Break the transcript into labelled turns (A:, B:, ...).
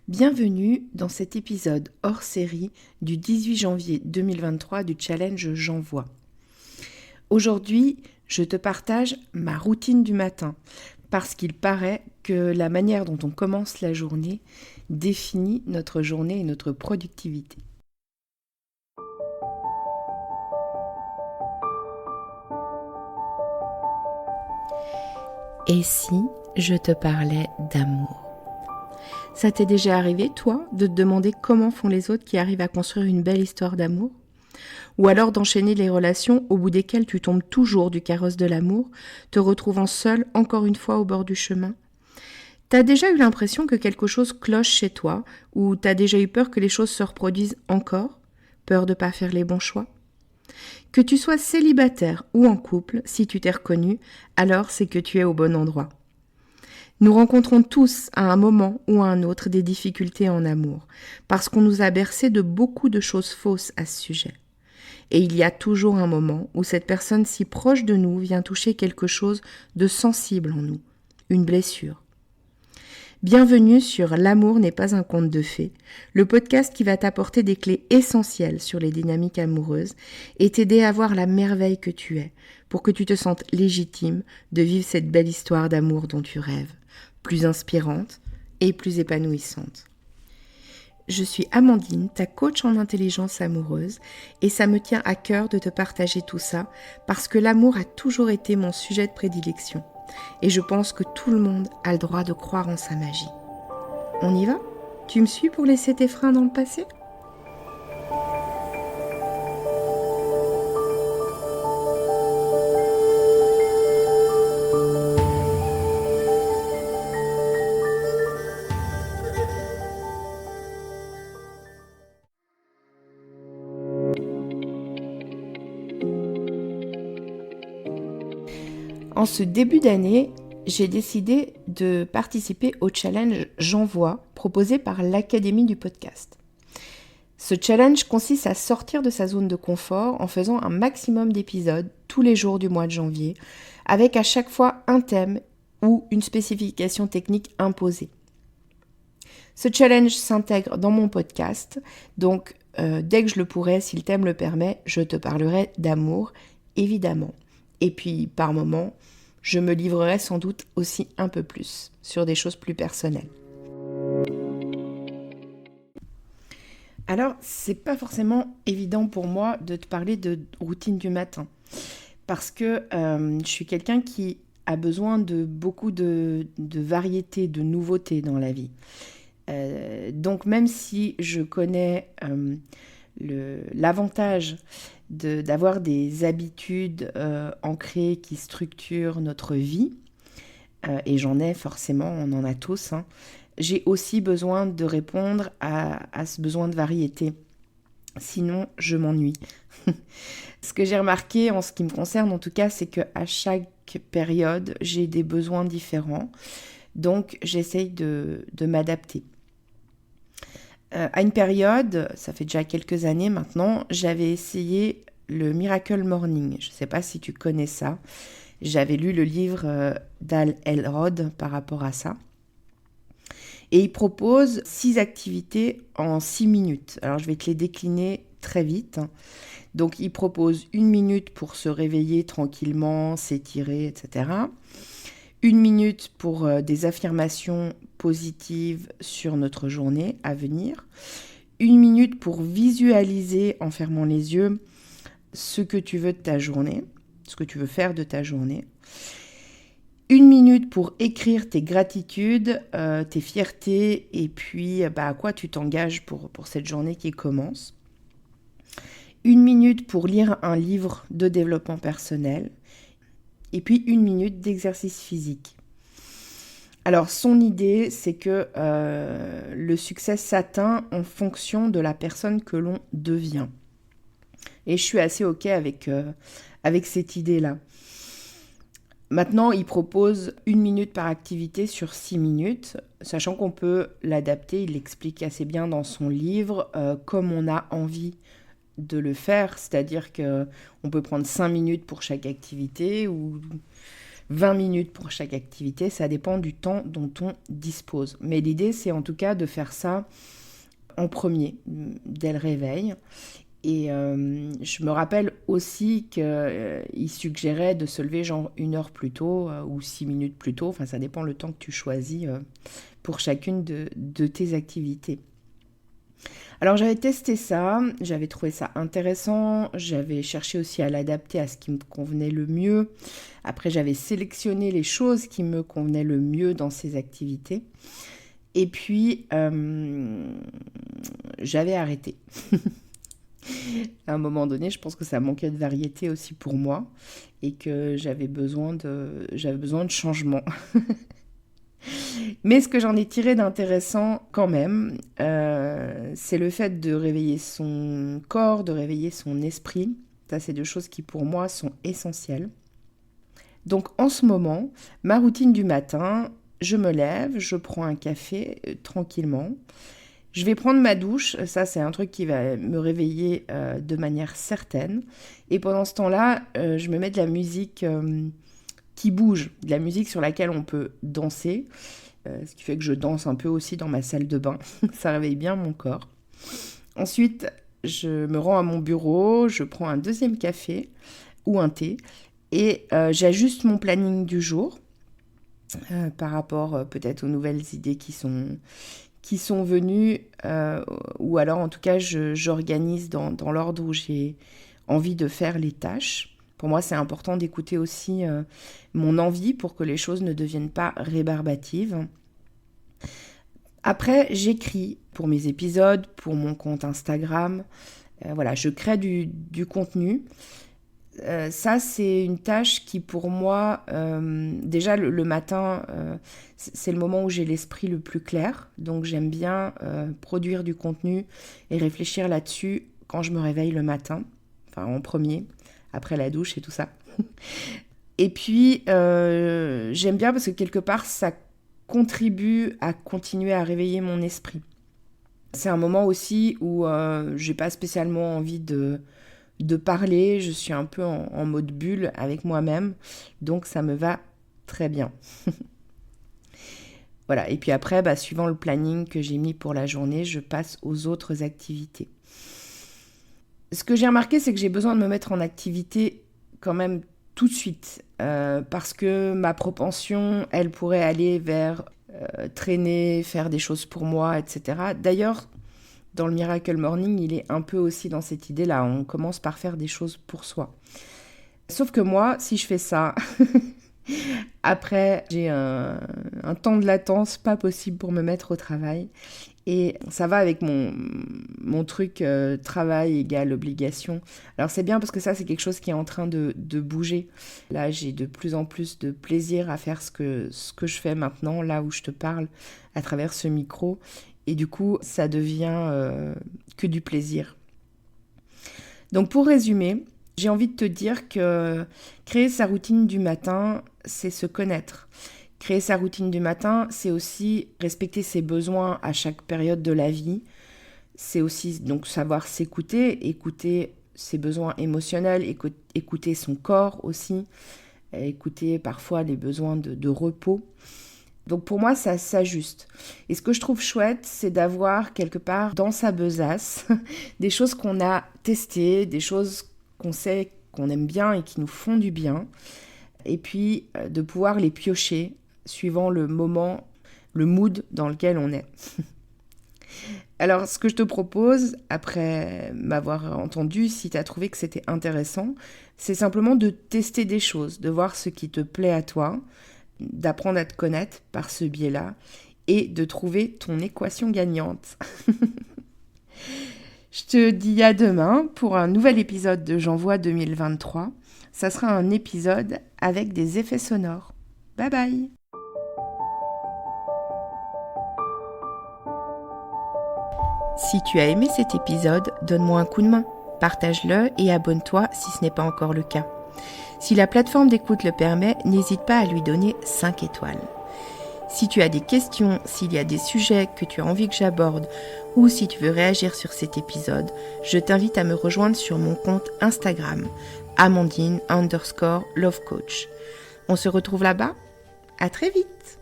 A: Bienvenue dans cet épisode hors série du 18 janvier 2023 du challenge J'envoie. Aujourd'hui, je te partage ma routine du matin parce qu'il paraît que la manière dont on commence la journée définit notre journée et notre productivité. Et si je te parlais d'amour ? Ça t'est déjà arrivé, toi, de te demander comment font les autres qui arrivent à construire une belle histoire d'amour ? Ou alors d'enchaîner les relations au bout desquelles tu tombes toujours du carrosse de l'amour, te retrouvant seul encore une fois au bord du chemin ? T'as déjà eu l'impression que quelque chose cloche chez toi, ou t'as déjà eu peur que les choses se reproduisent encore ? Peur de pas faire les bons choix ? Que tu sois célibataire ou en couple, si tu t'es reconnu, alors c'est que tu es au bon endroit. Nous rencontrons tous à un moment ou à un autre des difficultés en amour, parce qu'on nous a bercé de beaucoup de choses fausses à ce sujet. Et il y a toujours un moment où cette personne si proche de nous vient toucher quelque chose de sensible en nous, une blessure. Bienvenue sur L'amour n'est pas un conte de fées, le podcast qui va t'apporter des clés essentielles sur les dynamiques amoureuses et t'aider à voir la merveille que tu es, pour que tu te sentes légitime de vivre cette belle histoire d'amour dont tu rêves, plus inspirante et plus épanouissante. Je suis Amandine, ta coach en intelligence amoureuse, et ça me tient à cœur de te partager tout ça parce que l'amour a toujours été mon sujet de prédilection. Et je pense que tout le monde a le droit de croire en sa magie. On y va ? Tu me suis pour laisser tes freins dans le passé ? En ce début d'année, j'ai décidé de participer au challenge J'envoie proposé par l'Académie du podcast. Ce challenge consiste à sortir de sa zone de confort en faisant un maximum d'épisodes tous les jours du mois de janvier, avec à chaque fois un thème ou une spécification technique imposée. Ce challenge s'intègre dans mon podcast, donc dès que je le pourrai, si le thème le permet, je te parlerai d'amour, évidemment. Et puis, par moments, je me livrerai sans doute aussi un peu plus sur des choses plus personnelles. Alors, c'est pas forcément évident pour moi de te parler de routine du matin, parce que je suis quelqu'un qui a besoin de beaucoup de variété, de nouveautés dans la vie. Donc, même si je connais l'avantage d'avoir des habitudes ancrées qui structurent notre vie, et j'en ai forcément, on en a tous, hein, j'ai aussi besoin de répondre à ce besoin de variété. Sinon, je m'ennuie. Ce que j'ai remarqué en ce qui me concerne, en tout cas, c'est qu'à chaque période, j'ai des besoins différents. Donc, j'essaye de m'adapter. À une période, ça fait déjà quelques années maintenant, j'avais essayé le Miracle Morning. Je ne sais pas si tu connais ça. J'avais lu le livre d'Hal Elrod par rapport à ça. Et il propose 6 activités en 6 minutes. Alors, je vais te les décliner très vite. Donc, il propose 1 minute pour se réveiller tranquillement, s'étirer, etc. 1 minute pour des affirmations positives sur notre journée à venir. 1 minute pour visualiser en fermant les yeux ce que tu veux de ta journée, ce que tu veux faire de ta journée. 1 minute pour écrire tes gratitudes, tes fiertés et puis à quoi tu t'engages pour cette journée qui commence. 1 minute pour lire un livre de développement personnel. Et puis 1 minute d'exercice physique. Alors son idée, c'est que le succès s'atteint en fonction de la personne que l'on devient. Et je suis assez OK avec cette idée-là. Maintenant, il propose 1 minute par activité sur 6 minutes, sachant qu'on peut l'adapter, il l'explique assez bien dans son livre, comme on a envie de le faire, c'est-à-dire qu'on peut prendre 5 minutes pour chaque activité ou 20 minutes pour chaque activité, ça dépend du temps dont on dispose. Mais l'idée, c'est en tout cas de faire ça en premier, dès le réveil. Et je me rappelle aussi qu'il suggérait de se lever genre 1 heure plus tôt ou 6 minutes plus tôt. Enfin, ça dépend le temps que tu choisis pour chacune de tes activités. Alors j'avais testé ça, j'avais trouvé ça intéressant, j'avais cherché aussi à l'adapter à ce qui me convenait le mieux. Après j'avais sélectionné les choses qui me convenaient le mieux dans ces activités. Et puis j'avais arrêté. À un moment donné, je pense que ça manquait de variété aussi pour moi et que j'avais besoin de changement. Mais ce que j'en ai tiré d'intéressant quand même, c'est le fait de réveiller son corps, de réveiller son esprit. Ça, c'est 2 choses qui pour moi sont essentielles. Donc en ce moment, ma routine du matin, je me lève, je prends un café tranquillement. Je vais prendre ma douche, ça c'est un truc qui va me réveiller de manière certaine. Et pendant ce temps-là, je me mets de la musique qui bouge, de la musique sur laquelle on peut danser. Ce qui fait que je danse un peu aussi dans ma salle de bain. Ça réveille bien mon corps. Ensuite, je me rends à mon bureau, je prends un 2e café ou un thé et j'ajuste mon planning du jour par rapport peut-être aux nouvelles idées qui sont venues ou alors en tout cas j'organise dans l'ordre où j'ai envie de faire les tâches. Pour moi, c'est important d'écouter aussi mon envie pour que les choses ne deviennent pas rébarbatives. Après, j'écris pour mes épisodes, pour mon compte Instagram. Voilà, je crée du contenu. Ça, c'est une tâche qui, pour moi, déjà le matin, c'est le moment où j'ai l'esprit le plus clair. Donc, j'aime bien produire du contenu et réfléchir là-dessus quand je me réveille le matin, enfin en premier, après la douche et tout ça. Et puis, j'aime bien parce que quelque part, ça contribue à continuer à réveiller mon esprit. C'est un moment aussi où j'ai pas spécialement envie de parler, je suis un peu en mode bulle avec moi-même, donc ça me va très bien. Voilà, et puis après, suivant le planning que j'ai mis pour la journée, je passe aux autres activités. Ce que j'ai remarqué, c'est que j'ai besoin de me mettre en activité quand même tout de suite, parce que ma propension, elle pourrait aller vers traîner, faire des choses pour moi, etc. D'ailleurs, dans le Miracle Morning, il est un peu aussi dans cette idée-là. On commence par faire des choses pour soi. Sauf que moi, si je fais ça, après, j'ai un temps de latence pas possible pour me mettre au travail. Et ça va avec mon truc travail égale obligation. Alors c'est bien parce que ça, c'est quelque chose qui est en train de bouger. Là, j'ai de plus en plus de plaisir à faire ce que je fais maintenant, là où je te parle, à travers ce micro. Et du coup, ça devient que du plaisir. Donc pour résumer, j'ai envie de te dire que créer sa routine du matin, c'est se connaître. Créer sa routine du matin, c'est aussi respecter ses besoins à chaque période de la vie. C'est aussi donc savoir s'écouter, écouter ses besoins émotionnels, écouter son corps aussi, écouter parfois les besoins de repos. Donc pour moi, ça s'ajuste. Et ce que je trouve chouette, c'est d'avoir quelque part dans sa besace des choses qu'on a testées, des choses qu'on sait qu'on aime bien et qui nous font du bien. Et puis de pouvoir les piocher suivant le moment, le mood dans lequel on est. Alors, ce que je te propose, après m'avoir entendu, si tu as trouvé que c'était intéressant, c'est simplement de tester des choses, de voir ce qui te plaît à toi, d'apprendre à te connaître par ce biais-là et de trouver ton équation gagnante. Je te dis à demain pour un nouvel épisode de J'envoie 2023. Ça sera un épisode avec des effets sonores. Bye bye! Si tu as aimé cet épisode, donne-moi un coup de main, partage-le et abonne-toi si ce n'est pas encore le cas. Si la plateforme d'écoute le permet, n'hésite pas à lui donner 5 étoiles. Si tu as des questions, s'il y a des sujets que tu as envie que j'aborde ou si tu veux réagir sur cet épisode, je t'invite à me rejoindre sur mon compte Instagram, Amandine_lovecoach. On se retrouve là-bas. À très vite.